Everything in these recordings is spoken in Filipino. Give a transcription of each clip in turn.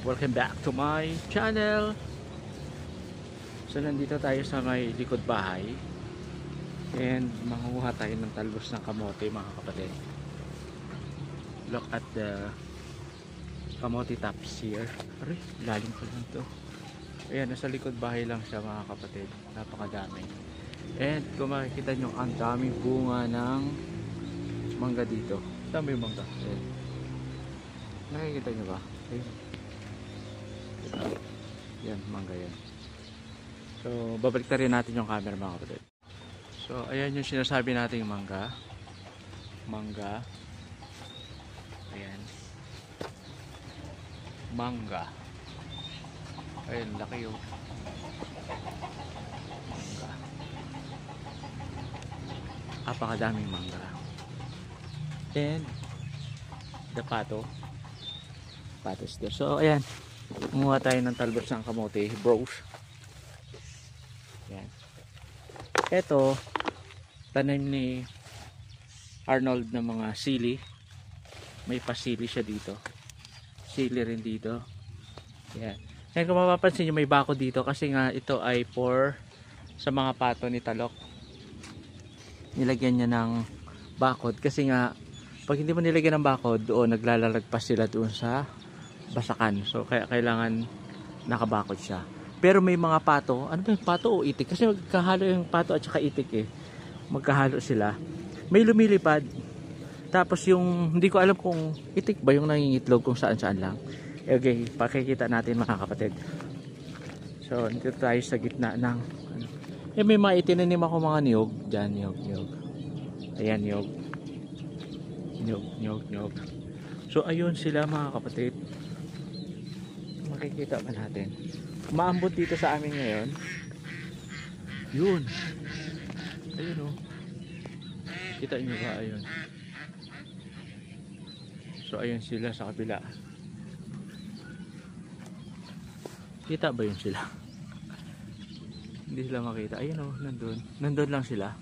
Welcome back to my channel. So nandito tayo sa may likod bahay and mangunguha tayo ng talbos ng kamote, mga kapatid. Look at the kamote tops here. Aray, lalim pa lang to. Ayan, nasa likod bahay lang siya, mga kapatid. Napakadami. And kung makikita nyo, ang daming bunga ng mangga dito. Saan ba yung mangga? Ayan. Nakikita nyo ba? Ayan. Yan, mangga yan. So, babalik na rin natin yung camera, mga kapatid. So, ayan yung sinasabi nating mangga. Mangga. Ayan. Mangga. Ayan, laki yun. Mangga. Apakadaming mangga. And, the pato. Patos there. So, ayan. Kumuha tayo ng talbos ng kamote, bros. Yan. Ito, tanim ni Arnold ng mga sili. May pasili siya dito. Sili rin dito. Yan. Yan, kung mapapansin nyo, may bako dito kasi nga ito ay for sa mga pato ni Talok. Nilagyan niya ng bakod kasi nga pag hindi mo nilagyan ng bakod, doon naglalalagpas sila doon sa basakan. So kaya kailangan nakabakod siya. Pero may mga pato, ano ba yung pato o itik? Kasi magkahalo yung pato at saka itik eh. Magkahalo sila. May lumilipad. Tapos yung, hindi ko alam kung itik ba yung nangingitlog kung saan saan lang. Okay, pakikita natin, mga kapatid. So, dito tayo sa gitna ng ano. Eh, may mga itinanim ako mga niyog. Diyan, niyog. Ayan, niyog. Niyog. So, ayun sila, mga kapatid. Makikita ba natin? Maambot dito sa amin ngayon. Yun. Ayun o. Kita nyo ba? Ayun. So ayun sila sa kabila. Kita ba yun sila? Hindi sila makita. Ayun o. Nandun. Nandun lang sila.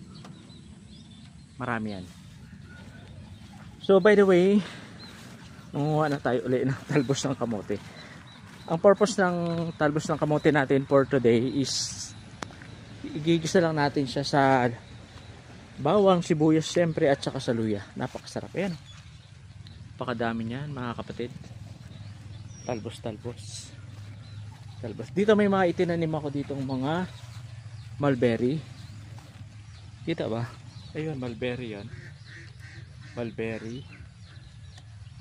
Marami yan. So by the way, manguha na tayo ulit ng talbos ng kamote. Ang purpose ng talbos ng kamote natin for today is igigisa lang natin siya sa bawang, sibuyas siyempre at saka sa luya. Napakasarap yan. Napakadami niyan, mga kapatid. Talbos. Dito may mga itinanim ako ditong mga mulberry. Kita ba? Ayun, mulberry yan. Mulberry.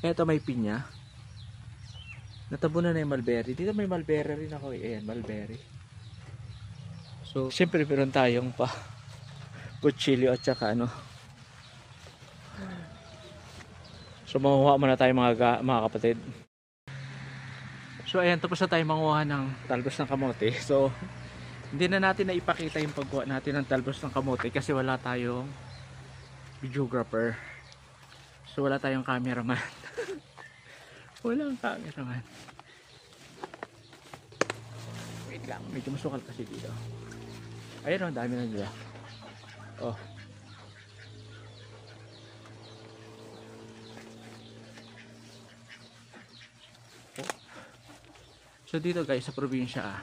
Ito may pinya. Natabunan na yung mulberry. Dito may mulberry rin ako. Ayan, mulberry. So, siyempre meron tayong pa kutsilyo at saka ano. So, manguha muna tayo mga kapatid. So, ayan, tapos na tayo manguha ng talbos ng kamote. So, hindi na natin na ipakita yung pagkuha natin ng talbos ng kamote kasi wala tayong videographer. So, wala tayong cameraman. Walang cameraman. Wait lang, medyo masukal kasi dito. Ayun, ang dami na nila. Oh. So dito guys, sa probinsya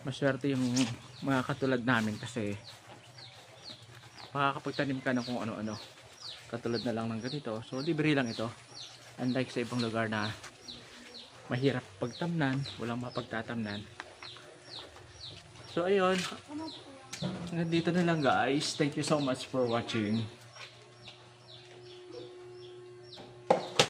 maswerte yung mga katulad namin kasi makakapagtanim ka ng kung ano-ano. Katulad na lang ng ganito. So libre lang ito. Unlike sa ibang lugar na mahirap pagtamnan, walang mapagtatamnan. So ayun, dito na lang guys. Thank you so much for watching.